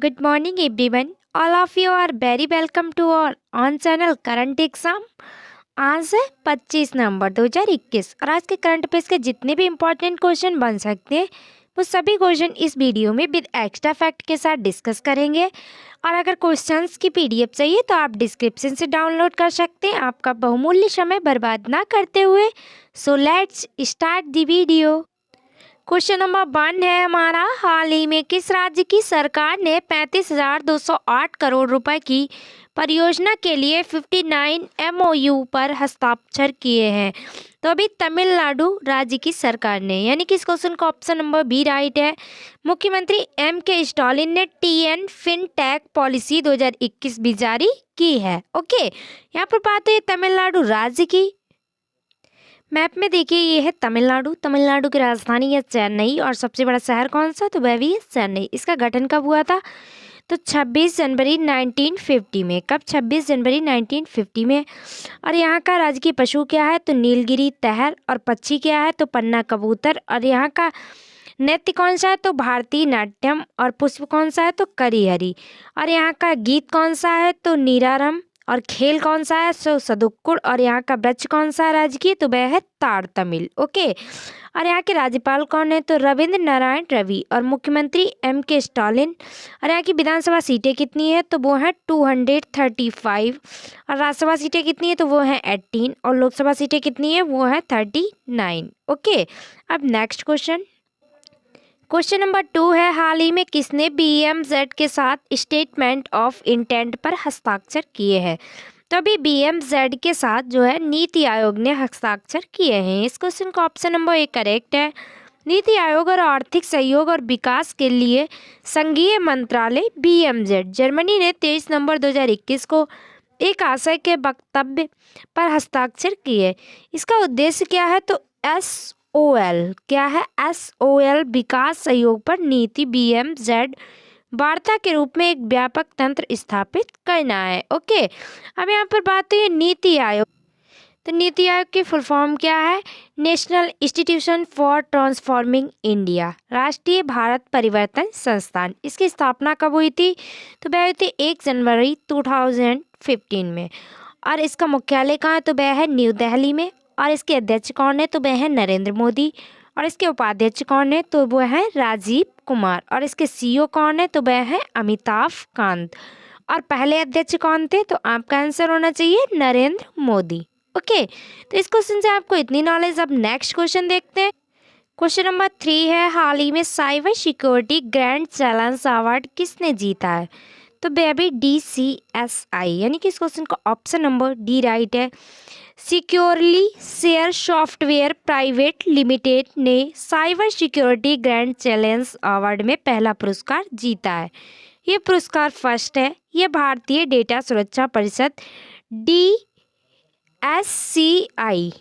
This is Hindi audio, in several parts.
Good morning everyone. All of you are very welcome to our on channel current exam. आज है 25 नवंबर 2021 और आज के करंट अफेयर्स के जितने भी इम्पोर्टेंट क्वेश्चन बन सकते हैं वो सभी क्वेश्चन इस वीडियो में विद एक्स्ट्रा फैक्ट के साथ डिस्कस करेंगे। और अगर क्वेश्चंस की पीडीएफ चाहिए तो आप डिस्क्रिप्शन से डाउनलोड कर सकते हैं आपका बहुमूल्य समय बर्बाद ना करते हुए। So let's start the video. Question number 1 है हमारा, हाल ही में किस राज्य की सरकार ने 35,208 करोड़ रुपए की परियोजना के लिए 59 एमओयू पर हस्ताक्षर किए हैं? तो अभी तमिलनाडु राज्य की सरकार ने, यानी कि इस क्वेश्चन का ऑप्शन नंबर बी राइट है। मुख्यमंत्री के स्टालिन ने टीएन फिनटेक पॉलिसी 2021 भी जारी की है। ओके, यहाँ पर बात है तमिलनाडु राज्य की। मैप में देखिए ये है तमिलनाडु। तमिलनाडु की राजधानी है चेन्नई और सबसे बड़ा शहर कौन सा? तो वह भी है चेन्नई। इसका गठन कब हुआ था? तो 26 जनवरी 1950 में। कब? 26 जनवरी 1950 में। और यहाँ का राजकीय पशु क्या है? तो नीलगिरी तहर। और पक्षी क्या है? तो पन्ना कबूतर। और यहाँ का नृत्य कौन सा है? तो भारतीय नाट्यम। और पुष्प कौन सा है? तो करिहरी। और यहाँ का गीत कौन सा है? तो नीरारम। और खेल कौन सा है? सो सदुक्कुड़। और यहाँ का वृक्ष कौन सा है राजकीय? तो वह है ताड़ तमिल। ओके, और यहाँ के राज्यपाल कौन है? तो रविंद्र नारायण रवि। और मुख्यमंत्री के स्टालिन। और यहाँ की विधानसभा सीटें कितनी है? तो वो है 235। और राज्यसभा सीटें कितनी है? तो वो है 18। और लोकसभा सीटें कितनी है? वो है 39। ओके, अब नेक्स्ट क्वेश्चन। क्वेश्चन नंबर 2 है, हाल ही में किसने BMZ के साथ स्टेटमेंट ऑफ इंटेंट पर हस्ताक्षर किए हैं? तो अभी BMZ के साथ जो है नीति आयोग ने हस्ताक्षर किए हैं। इस क्वेश्चन का ऑप्शन नंबर ए करेक्ट है। नीति आयोग और आर्थिक सहयोग और विकास के लिए संघीय मंत्रालय BMZ जर्मनी ने 23 नवंबर 2021 को एक आशय के वक्तव्य पर हस्ताक्षर किए। इसका उद्देश्य क्या है? तो SOL क्या है? SOL विकास सहयोग पर नीति BMZ वार्ता के रूप में एक व्यापक तंत्र स्थापित करना है। ओके, अब यहाँ पर बात है नीति आयोग। तो नीति आयोग की फुल फॉर्म क्या है? National institution for transforming India, राष्ट्रीय भारत परिवर्तन संस्थान। इसकी स्थापना कब हुई थी? तो वह हुई थी 1 जनवरी 2015 में। और इसका मुख्यालय कहाँ है? तो वह है न्यू दिल्ली में। और इसके अध्यक्ष कौन है? तो वह है नरेंद्र मोदी। और इसके उपाध्यक्ष कौन है? तो वह है राजीव कुमार। और इसके CEO कौन है? तो वह है अमिताभ कांत। और पहले अध्यक्ष कौन थे? तो आपका आंसर होना चाहिए नरेंद्र मोदी। ओके, तो इस क्वेश्चन से आपको इतनी नॉलेज। अब नेक्स्ट क्वेश्चन देखते हैं। क्वेश्चन नंबर 3 है, हाल ही में cyber security grand challenge award किसने जीता है? तो बेबी DCSI, यानी कि इस क्वेश्चन का ऑप्शन नंबर डी राइट है। Securely Share Software Private Limited ने cyber security grand challenge award में पहला पुरस्कार जीता है। ये पुरस्कार फर्स्ट है। ये भारतीय डेटा सुरक्षा परिषद DSCI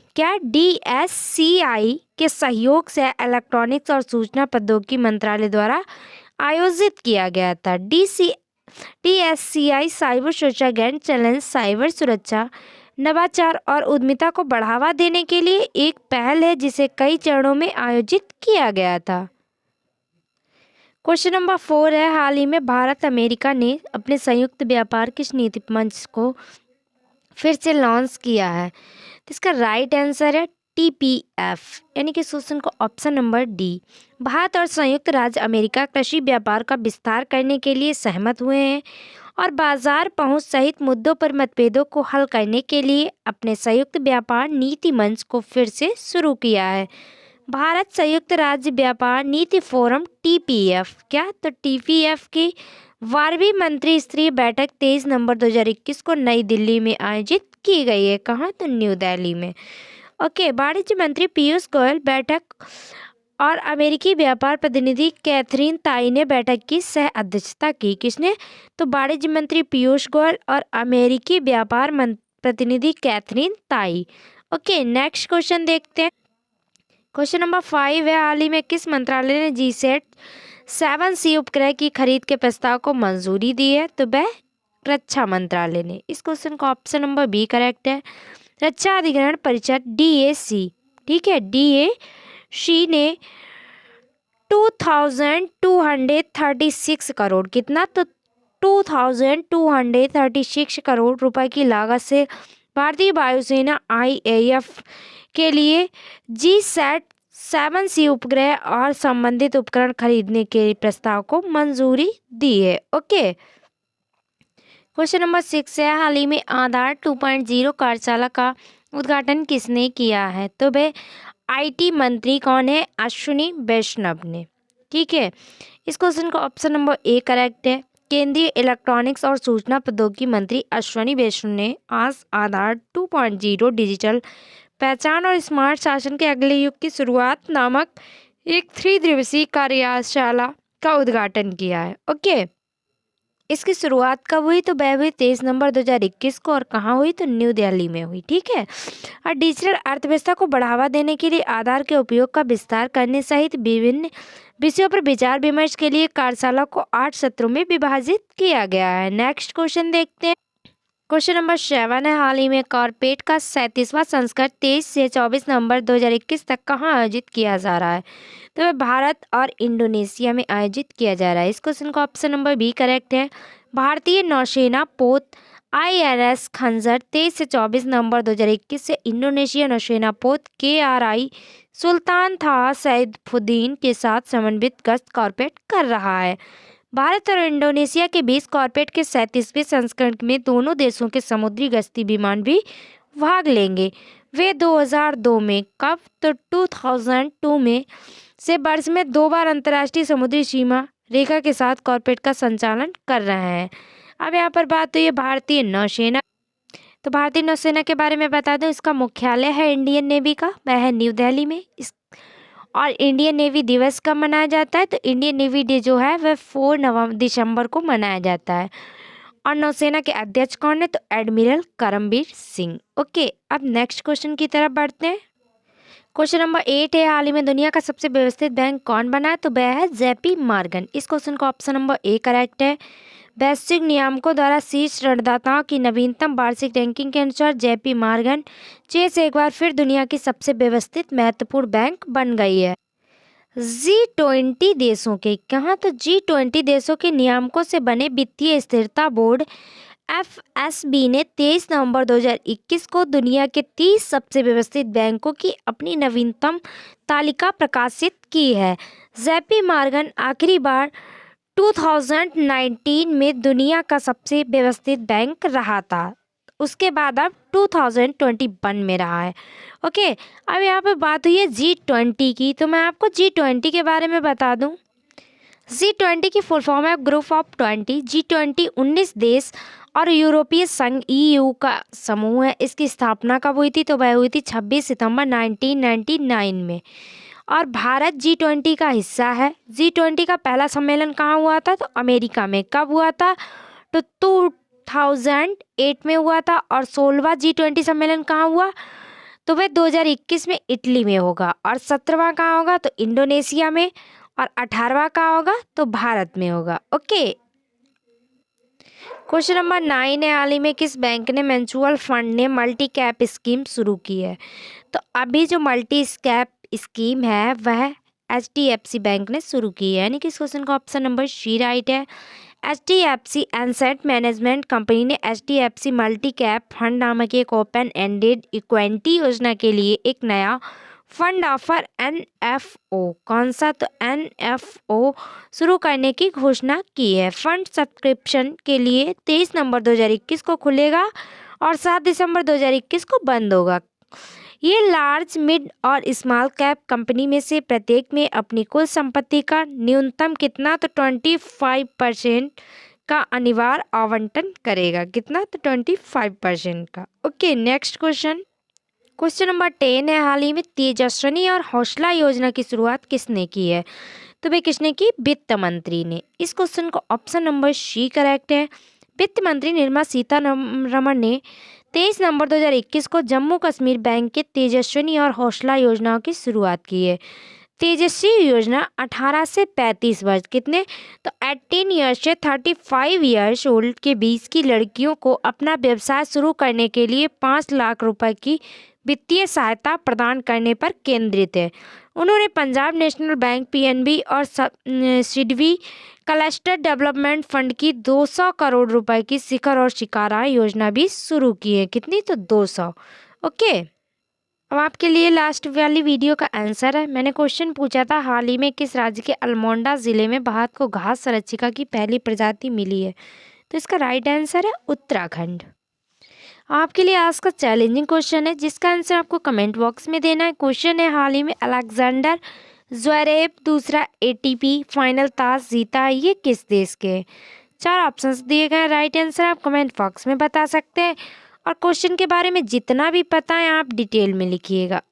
के सहयोग से इलेक्ट्रॉनिक्स और सूचना प्रौद्योगिकी मंत्रालय द्वारा आयोजित किया गया था। DSCI साइबर सुरक्षा ग्रैंड चैलेंज साइबर सुरक्षा, नवाचार और उद्यमिता को बढ़ावा देने के लिए एक पहल है जिसे कई चरणों में आयोजित किया गया था। क्वेश्चन नंबर 4 है, हाल ही में भारत अमेरिका ने अपने संयुक्त व्यापार किस नीति मंच को फिर से लॉन्च किया है? तो इसका राइट आंसर है TPF, यानी कि क्वेश्चन को ऑप्शन नंबर डी। भारत और संयुक्त राज्य अमेरिका कृषि व्यापार का विस्तार करने के लिए सहमत हुए हैं और बाजार पहुंच सहित मुद्दों पर मतभेदों को हल करने के लिए अपने संयुक्त व्यापार नीति मंच को फिर से शुरू किया है। भारत संयुक्त राज्य व्यापार नीति फोरम TPF क्या? तो TPF की 12वीं मंत्री स्तरीय बैठक 23 नवंबर 2021 को नई दिल्ली में आयोजित की गई है। कहाँ? तो न्यू दिल्ली में। ओके, वाणिज्य मंत्री पीयूष गोयल बैठक और अमेरिकी व्यापार प्रतिनिधि कैथरीन ताई ने बैठक की सह अध्यक्षता की। किसने? तो वाणिज्य मंत्री पीयूष गोयल और अमेरिकी व्यापार प्रतिनिधि कैथरीन ताई। ओके, नेक्स्ट क्वेश्चन देखते हैं। क्वेश्चन नंबर 5 है, हाल ही में किस मंत्रालय ने GSAT-7C उपग्रह की खरीद के प्रस्ताव को मंजूरी दी है? तो वह रक्षा मंत्रालय ने। इस क्वेश्चन का ऑप्शन नंबर बी करेक्ट है। रक्षा अधिग्रहण परिषद DAC, ठीक है, DAC ने 2236 करोड़, कितना, तो 2236 करोड़ रुपए की लागत से भारतीय वायुसेना IAF के लिए GSAT-7C उपग्रह और संबंधित उपकरण खरीदने के प्रस्ताव को मंजूरी दी है। ओके, क्वेश्चन नंबर 6 है, हाल ही में आधार 2.0 कार्यशाला का उद्घाटन किसने किया है? तो भाई IT मंत्री कौन है? अश्विनी वैष्णव ने। ठीक है, इस क्वेश्चन का ऑप्शन नंबर ए करेक्ट है। केंद्रीय इलेक्ट्रॉनिक्स और सूचना प्रौद्योगिकी मंत्री अश्विनी वैष्णव ने आज आधार 2.0 डिजिटल पहचान और स्मार्ट शासन के अगले युग की शुरुआत नामक एक 3 दिवसीय कार्यशाला का उद्घाटन किया है। ओके, इसकी शुरुआत कब हुई? तो वह हुई 23 नवंबर 2021 को, और कहाँ हुई? तो न्यू दिल्ली में हुई। ठीक है, और डिजिटल अर्थव्यवस्था को बढ़ावा देने के लिए आधार के उपयोग का विस्तार करने सहित विभिन्न विषयों पर विचार विमर्श के लिए कार्यशाला को 8 सत्रों में विभाजित किया गया है। नेक्स्ट क्वेश्चन देखते हैं। क्वेश्चन नंबर 7 है, हाल ही में कॉर्पेट का 37वां संस्करण 23 से 24 नवंबर 2021 तक कहाँ आयोजित किया जा रहा है? तो वह भारत और इंडोनेशिया में आयोजित किया जा रहा है। इस क्वेश्चन का ऑप्शन नंबर बी करेक्ट है। भारतीय नौसेना पोत INS खंजर 23 से 24 नवंबर 2021 से इंडोनेशिया नौसेना पोत KRI सुल्तान था सैफुद्दीन के साथ समन्वित गश्त कॉर्पेट कर रहा है। भारत और इंडोनेशिया के बीच कॉर्पेट के 37वें संस्करण में दोनों देशों के समुद्री गश्ती विमान भी भाग लेंगे। वे 2002 में, कब? तो 2002 में से वर्ष में 2 बार अंतर्राष्ट्रीय समुद्री सीमा रेखा के साथ कॉर्पेट का संचालन कर रहे हैं। अब यहाँ पर बात हुई है भारतीय नौसेना। तो भारतीय नौसेना के बारे में बता दूं, इसका मुख्यालय है इंडियन नेवी का, वह है न्यू दिल्ली में। और इंडियन नेवी दिवस कब मनाया जाता है? तो इंडियन नेवी डे जो है वह 4 दिसंबर को मनाया जाता है। और नौसेना के अध्यक्ष कौन है? तो एडमिरल करमबीर सिंह। ओके, अब नेक्स्ट क्वेश्चन की तरफ बढ़ते हैं। क्वेश्चन नंबर 8 है, हाल ही में दुनिया का सबसे व्यवस्थित बैंक कौन बना है? तो वह है JP मॉर्गन। इस क्वेश्चन का ऑप्शन नंबर ए करेक्ट है। वैश्विक नियामकों द्वारा शीर्ष ऋणदाताओं की नवीनतम वार्षिक रैंकिंग के अनुसार JP मॉर्गन चेस एक बार फिर दुनिया की सबसे व्यवस्थित महत्वपूर्ण बैंक बन गई है। G20 देशों के, कहाँ? तो G20 देशों के नियामकों से बने वित्तीय स्थिरता बोर्ड FSB ने 23 नवंबर 2021 को दुनिया के 30 सबसे व्यवस्थित बैंकों की अपनी नवीनतम तालिका प्रकाशित की है। JP मॉर्गन आखिरी बार 2019 में दुनिया का सबसे व्यवस्थित बैंक रहा था, उसके बाद अब 2021 में रहा है। ओके, अब यहाँ पे बात हुई है G20 की, तो मैं आपको G20 के बारे में बता दूं। G20 की फुल फॉर्म है ग्रुप ऑफ 20। G20 19 देश और यूरोपीय संघ EU का समूह है। इसकी स्थापना कब हुई थी? तो वह हुई थी 26 सितंबर 1999 में, और भारत G20 का हिस्सा है। G20 का पहला सम्मेलन कहाँ हुआ था? तो अमेरिका में। कब हुआ था? तो 2008 में हुआ था। और 16वां G20 सम्मेलन कहाँ हुआ? तो वह 2021 में इटली में होगा। और 17वां कहाँ होगा? तो इंडोनेशिया में। और 18वां कहाँ होगा? तो भारत में होगा। ओके, क्वेश्चन नंबर 9 है, हाल ही में किस बैंक ने म्यूचुअल फंड ने मल्टी कैप स्कीम शुरू की है? तो अभी जो मल्टी कैप स्कीम है वह HDFC बैंक ने शुरू की है, यानी कि इस क्वेश्चन का ऑप्शन नंबर सी राइट है। HDFC एसेट मैनेजमेंट कंपनी ने HDFC मल्टी कैप फंड नामक एक ओपन एंडेड इक्विटी योजना के लिए एक नया फंड ऑफर NFO, कौन सा? तो NFO शुरू करने की घोषणा की है। फंड सब्सक्रिप्शन के लिए 23 नवंबर 2021 को खुलेगा और 7 दिसंबर 2021 को बंद होगा। ये लार्ज, मिड और स्मॉल कैप कंपनी में से प्रत्येक में अपनी कुल संपत्ति का न्यूनतम कितना? तो 25% का अनिवार्य आवंटन करेगा। कितना? तो 25% का। Okay, next question. Question number 10 है, हाल ही में तेजस्विनी और हौसला योजना की शुरुआत किसने की है? तो भाई किसने की? वित्त मंत्री ने। इस क्वेश्चन को ऑप्शन नंबर सी करेक्ट है। वित्त मंत्री निर्मला सीतारमण ने 23 नवंबर 2021 को जम्मू कश्मीर बैंक के तेजस्विनी और हौसला योजनाओं की शुरुआत की है। तेजस्वी योजना 18 से 35 वर्ष, कितने? तो 18 ईयर्स से 35 ईयर्स ओल्ड के बीच की लड़कियों को अपना व्यवसाय शुरू करने के लिए 5 लाख रुपए की वित्तीय सहायता प्रदान करने पर केंद्रित है। उन्होंने पंजाब नेशनल बैंक पीएनबी और सिडबी क्लस्टर डेवलपमेंट फंड की 200 करोड़ रुपए की शिखर और शिकारा योजना भी शुरू की है। कितनी? तो 200। ओके, अब आपके लिए लास्ट वाली वीडियो का आंसर है। मैंने क्वेश्चन पूछा था हाल ही में किस राज्य के अल्मोड़ा जिले में बाघ को घास संरक्षिका की पहली प्रजाति मिली है? तो इसका राइट आंसर है उत्तराखंड। आपके लिए आज का चैलेंजिंग क्वेश्चन है जिसका आंसर आपको कमेंट बॉक्स में देना है। क्वेश्चन है हाल ही में अलेक्जेंडर ज़्वेरेव दूसरा एटीपी फाइनल ताश जीता है, ये किस देश के? 4 ऑप्शंस दिए गए, राइट आंसर आप कमेंट बॉक्स में बता सकते हैं और क्वेश्चन के बारे में जितना भी पता है आप डिटेल में लिखिएगा।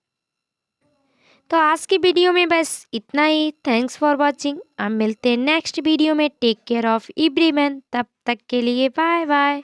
तो आज की वीडियो में बस इतना ही। Thanks for watching. अब मिलते हैं नेक्स्ट वीडियो में। Take care of everyone. तब तक के लिए बाय बाय।